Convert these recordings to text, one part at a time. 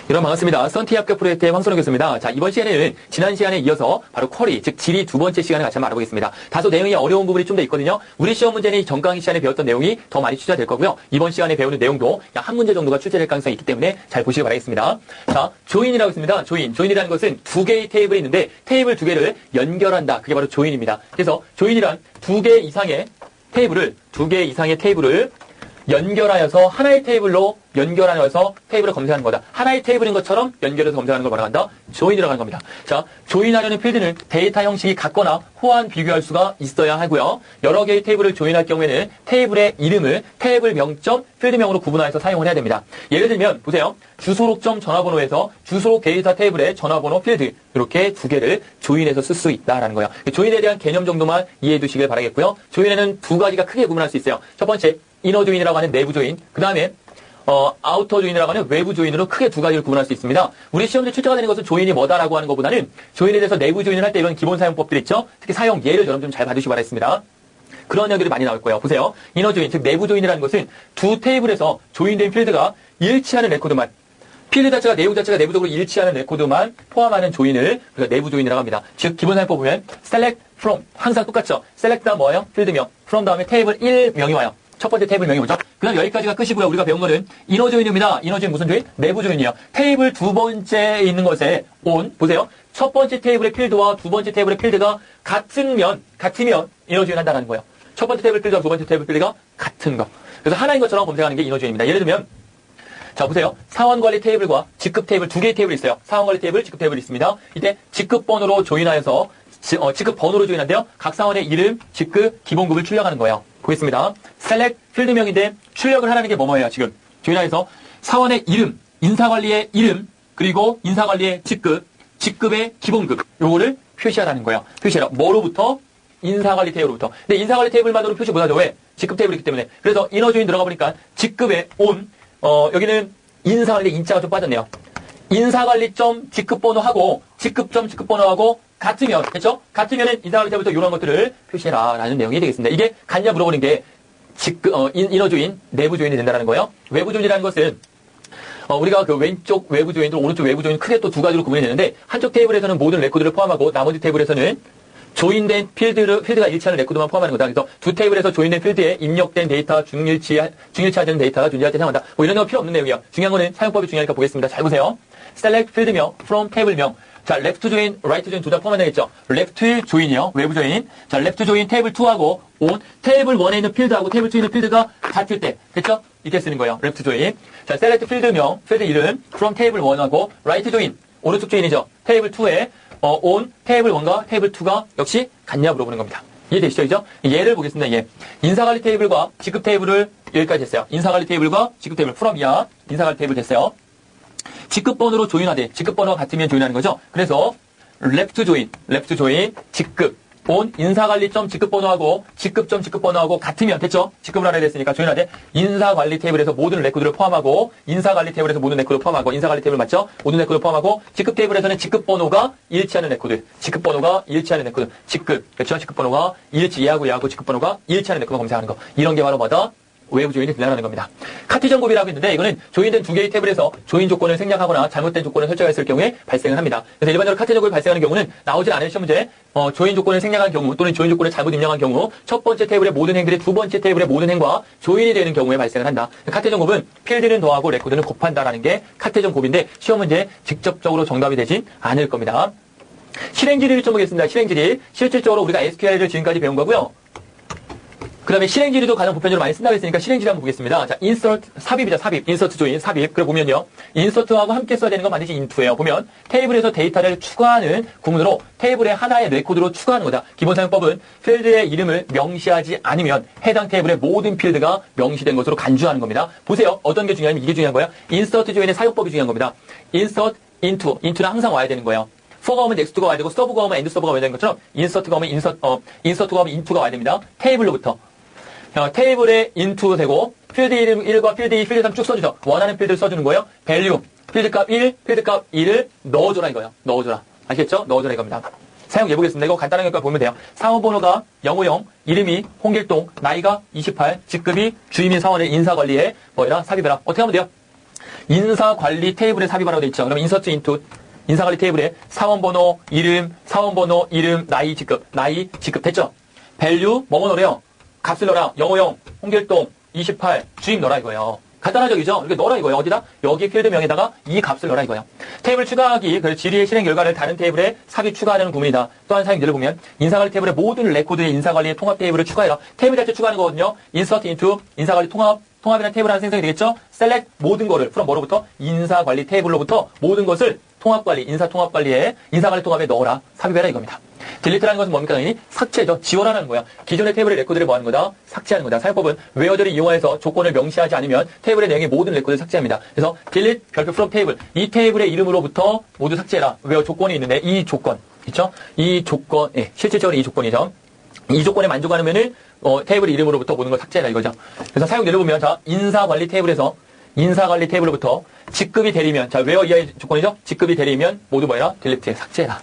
여러분 반갑습니다. 썬티학교 프로젝트의 황선호 교수입니다. 자, 이번 시간에는 지난 시간에 이어서 바로 쿼리, 즉 질이 두 번째 시간을 같이 한번 알아보겠습니다. 다소 내용이 어려운 부분이 좀 더 있거든요. 우리 시험 문제는 전 강의 시간에 배웠던 내용이 더 많이 출제될 거고요. 이번 시간에 배우는 내용도 약 한 문제 정도가 출제될 가능성이 있기 때문에 잘 보시기 바라겠습니다. 자, 조인이라고 있습니다. 조인이라는 것은 두 개의 테이블이 있는데 테이블 두 개를 연결한다. 그게 바로 조인입니다. 그래서 조인이란 두 개 이상의 테이블을 연결하여서 하나의 테이블로 연결하여서 테이블을 검색하는 거다. 하나의 테이블인 것처럼 연결해서 검색하는 걸 뭐라고 한다? 조인이라고 하는 겁니다. 자, 조인하려는 필드는 데이터 형식이 같거나 호환 비교할 수가 있어야 하고요. 여러 개의 테이블을 조인할 경우에는 테이블의 이름을 테이블명점 필드명으로 구분하여서 사용을 해야 됩니다. 예를 들면 보세요. 주소록점 전화번호에서 주소록 데이터 테이블의 전화번호 필드 이렇게 두 개를 조인해서 쓸 수 있다라는 거예요. 조인에 대한 개념 정도만 이해해 두시길 바라겠고요. 조인에는 두 가지가 크게 구분할 수 있어요. 첫 번째 이너 조인이라고 하는 내부 조인, 그 다음에 아우터 조인이라고 하는 외부 조인으로 크게 두 가지를 구분할 수 있습니다. 우리 시험에 출제가 되는 것은 조인이 뭐다라고 하는 것보다는 조인에 대해서 내부 조인을 할 때 이런 기본 사용법들 있죠. 특히 사용 예를 여러분 좀 잘 봐주시기 바라겠습니다. 그런 내용들이 많이 나올 거예요. 보세요. 이너 조인, 즉 내부 조인이라는 것은 두 테이블에서 조인된 필드가 일치하는 레코드만, 필드 자체가 내용 자체가 내부적으로 일치하는 레코드만 포함하는 조인을 우리가 내부 조인이라고 합니다. 즉 기본 사용법 보면 select from 항상 똑같죠. select 다음 뭐예요? 필드명. from 다음에 테이블 1명이 와요. 첫 번째 테이블 명이 뭐죠? 그 다음 여기까지가 끝이고요. 우리가 배운 거는 이너 조인입니다. 이너 조인 무슨 조인? 내부 조인이에요. 테이블 두 번째에 있는 것에 on, 보세요. 첫 번째 테이블의 필드와 두 번째 테이블의 필드가 같으면 이너 조인 한다는 거예요. 첫 번째 테이블 필드와 두 번째 테이블 필드가 같은 거. 그래서 하나인 것처럼 검색하는 게 이너 조인입니다. 예를 들면 자, 보세요. 사원관리 테이블과 직급 테이블 두 개의 테이블이 있어요. 사원관리 테이블, 직급 테이블이 있습니다. 이때 직급 번호로 조인하여서 직급 번호로 조인한데요. 각 사원의 이름, 직급, 기본급을 출력하는 거예요. 보겠습니다. select 필드명인데 출력을 하라는 게 뭐예요? 지금 조인하여서 사원의 이름, 인사관리의 이름, 그리고 인사관리의 직급, 직급의 기본급 요거를 표시하라는 거예요. 표시해라. 뭐로부터? 인사관리 테이블로부터. 근데 인사관리 테이블만으로 표시 못하죠. 왜? 직급 테이블이기 때문에. 그래서 이너 조인 들어가 보니까 직급의 on, 여기는 인사관리 인자가 좀 빠졌네요. 인사관리점 직급번호하고 직급점 직급번호하고 같으면, 그렇죠? 같으면은 인사관리 때부터 이런 것들을 표시해라 라는 내용이 되겠습니다. 이게 같냐 물어보는 게 이너 조인, 내부 조인이 된다는 거예요. 외부 조인이라는 것은 우리가 그 왼쪽 외부 조인들, 오른쪽 외부 조인 크게 또 두 가지로 구분이 되는데 한쪽 테이블에서는 모든 레코드를 포함하고 나머지 테이블에서는 조인된 필드가 일치하는 레코드만 포함하는 거다. 그래서 두 테이블에서 조인된 필드에 입력된 데이터, 중일치하는 데이터가 존재할 때 사용한다. 뭐 이런 거 필요 없는 내용이에요. 중요한 거는 사용법이 중요하니까 보겠습니다. 잘 보세요. select 필드명, from 테이블명. 자, left 조인, right 조인 둘 다 포함해야 되겠죠. left 조인이요. 외부 조인. 자, left 조인 테이블 2하고 on 테이블 1에 있는 필드하고 테이블 2에 있는 필드가 같을 때. 됐죠? 이렇게 쓰는 거예요. left 조인. 자, select 필드명, 필드 이름, from 테이블 1하고 right 조인. 오른쪽 조인이죠. 테이블 2에 on 테이블 1과 테이블 2가 역시 같냐 물어보는 겁니다. 이해되시죠? 이죠? 예를 보겠습니다. 예. 인사관리 테이블과 직급 테이블을 여기까지 했어요. 인사관리 테이블과 직급 테이블 from 이하 인사관리 테이블 됐어요. 직급번호로 조인하되 직급번호가 같으면 조인하는 거죠. 그래서 left 조인, 직급, on 인사관리점 직급번호하고 직급점 직급번호하고 같으면 됐죠. 직급을 알아야 됐으니까 조인하되 인사관리 테이블에서 모든 레코드를 포함하고 인사관리 테이블에서 모든 레코드를 포함하고 인사관리 테이블 맞죠? 모든 레코드를 포함하고 직급 테이블에서는 직급번호가 일치하는 레코드, 직급번호가 일치하는 레코드, 직급, 그렇죠? 직급번호가 얘하고 직급번호가 일치하는 레코드 검색하는 거. 이런 게 바로 뭐다? 외부 조인이 된다는 겁니다. 카티전 곱이라고 했는데 이거는 조인된 두 개의 테이블에서 조인 조건을 생략하거나 잘못된 조건을 설정했을 경우에 발생을 합니다. 그래서 일반적으로 카티전 곱이 발생하는 경우는 나오질 않은 시험 문제 조인 조건을 생략한 경우 또는 조인 조건을 잘못 입력한 경우 첫 번째 테이블의 모든 행들이 두 번째 테이블의 모든 행과 조인이 되는 경우에 발생을 한다. 카티전 곱은 필드는 더하고 레코드는 곱한다라는 게 카티전 곱인데 시험 문제 직접적으로 정답이 되진 않을 겁니다. 실행지리를 좀 보겠습니다. 실행지리. 실질적으로 우리가 SQL을 지금까지 배운 거고요. 그 다음에 실행지리도 가장 보편적으로 많이 쓴다고 했으니까 실행지리 한번 보겠습니다. 자, insert, 삽입이죠, 삽입. insert 조인, 삽입. 그래 보면요. insert하고 함께 써야 되는 건 반드시 into예요. 보면 테이블에서 데이터를 추가하는 구문으로 테이블에 하나의 레코드로 추가하는 거다. 기본 사용법은 필드의 이름을 명시하지 않으면 해당 테이블의 모든 필드가 명시된 것으로 간주하는 겁니다. 보세요. 어떤 게 중요하냐면 이게 중요한 거예요. insert 조인의 사용법이 중요한 겁니다. insert, into는 항상 와야 되는 거예요. for가 오면 next가 와야 되고 store가 오면 and store가 와야 되는 것처럼 insert가 오면 insert가 오면 into가 와야 됩니다. 테이블로부터. 테이블에 into 되고 필드 이름 1과 필드 2, 필드 3 쭉 써주죠. 원하는 필드를 써주는 거예요. value, 필드값 1, 필드값 2를 넣어줘라 이거예요. 넣어줘라. 아시겠죠? 넣어줘라 이겁니다. 사용 예보겠습니다. 이거 간단한 것까지 보면 돼요. 사원번호가 050, 이름이 홍길동, 나이가 28, 직급이 주임인 사원의 인사관리에 뭐해라? 삽입해라. 어떻게 하면 돼요? 인사관리 테이블에 삽입하라고 되어 있죠. 그러면 인서트 인투 인사관리 테이블에 사원번호, 이름, 사원번호, 이름, 나이, 직급 됐죠? 밸류 뭐뭐 넣으래요? 값을 넣어라. 영어용, 홍길동, 28, 주임 넣어라 이거예요. 간단하죠, 그죠? 이렇게 넣어라 이거예요. 어디다? 여기 필드명에다가 이 값을 넣어라 이거예요. 테이블 추가하기, 그 질의의 실행 결과를 다른 테이블에 삽입 추가하는 구문이다. 또한 사용들을 보면 인사관리 테이블의 모든 레코드의 인사관리의 통합 테이블을 추가해라. 테이블 자체 추가하는 거거든요. 인서트 인투 인사관리 통합이라는 테이블 하나 생성이 되겠죠? 셀렉트 모든 거를 from 뭐로부터? 인사관리 테이블로부터 모든 것을 통합관리, 인사통합관리에 인사관리 통합에 넣어라. 삽입해라 이겁니다. 딜리트라는 것은 뭡니까? 당연히 삭제죠. 지워라는 거야. 기존의 테이블의 레코드를 뭐 하는 거다? 삭제하는 거다. 사용법은 웨어들을 이용해서 조건을 명시하지 않으면 테이블의 내용의 모든 레코드를 삭제합니다. 그래서 delete 별표 from 테이블. 이 테이블의 이름으로부터 모두 삭제해라. 웨어 조건이 있는데 이 조건 있죠? 이 조건, 예, 실질적으로 이 조건이죠. 이 조건에 만족하면은 테이블 이름으로부터 모든 걸 삭제해라 이거죠. 그래서 사용 예를 보면 자 인사관리 테이블에서 인사관리 테이블로부터 직급이 대리면 자 웨어 이하의 조건이죠. 직급이 대리면 모두 뭐해라? 딜리트 삭제해라.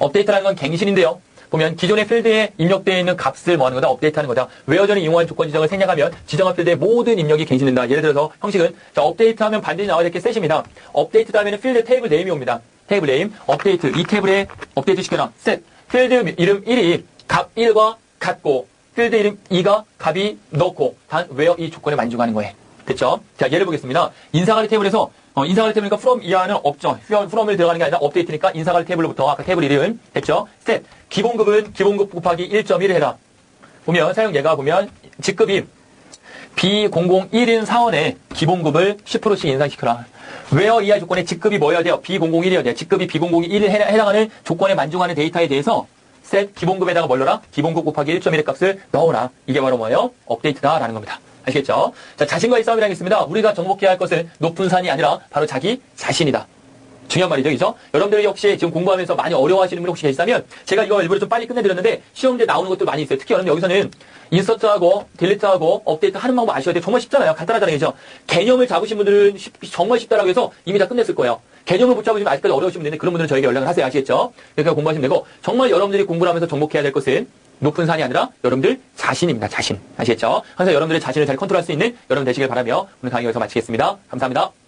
업데이트라는 건 갱신인데요. 보면 기존의 필드에 입력되어 있는 값을 뭐 하는 거다? 업데이트하는 거다. 웨어 전에 이용한 조건 지정을 생략하면 지정한 필드의 모든 입력이 갱신된다. 예를 들어서 형식은 자 업데이트하면 반드시 나와야 될 게 셋입니다. 업데이트 다음에는 필드 테이블 네임이 옵니다. 테이블 네임 업데이트 이 테이블에 업데이트 시켜라. 셋 필드 이름 1이 값 1과 같고 필드 이름 2가 값이 넣고 단 웨어 이 조건에 만족하는 거예요. 됐죠? 자 예를 보겠습니다. 인사관리 테이블에서 인사관리 테이블이니까 from 이하는 없죠. from을 들어가는 게 아니라 업데이트니까 인사관리 테이블로부터 아까 테이블 이름 됐죠? set 기본급은 기본급 곱하기 1.1을 해라. 보면 사용 예가 보면 직급이 B001인 사원에 기본급을 10%씩 인상시켜라. 웨어 이하 조건의 직급이 뭐여야 돼요? B001이어야 돼요. 직급이 B001에 해당하는 조건에 만족하는 데이터에 대해서 set 기본급에다가 뭘 넣어라? 기본급 곱하기 1.1의 값을 넣어라. 이게 바로 뭐예요? 업데이트다라는 겁니다. 아시겠죠? 자, 자신과의 싸움이라 하겠습니다. 우리가 정복해야 할 것은 높은 산이 아니라 바로 자기 자신이다. 중요한 말이죠, 그죠? 여러분들이 혹시 지금 공부하면서 많이 어려워하시는 분 혹시 계시다면 제가 이거 일부러 좀 빨리 끝내드렸는데 시험지에 나오는 것도 많이 있어요. 특히 여러분 여기서는 인서트하고 딜리트하고 업데이트 하는 방법 아셔야 돼요. 정말 쉽잖아요. 간단하잖아요, 그죠? 개념을 잡으신 분들은 정말 쉽다라고 해서 이미 다 끝냈을 거예요. 개념을 못 잡으시면 아직까지 어려우신 분들인데 그런 분들은 저에게 연락을 하세요. 아시겠죠? 그러니까 공부하시면 되고 정말 여러분들이 공부를 하면서 정복해야 될 것은 높은 산이 아니라 여러분들 자신입니다. 자신. 아시겠죠? 항상 여러분들의 자신을 잘 컨트롤할 수 있는 여러분 되시길 바라며 오늘 강의 여기서 마치겠습니다. 감사합니다.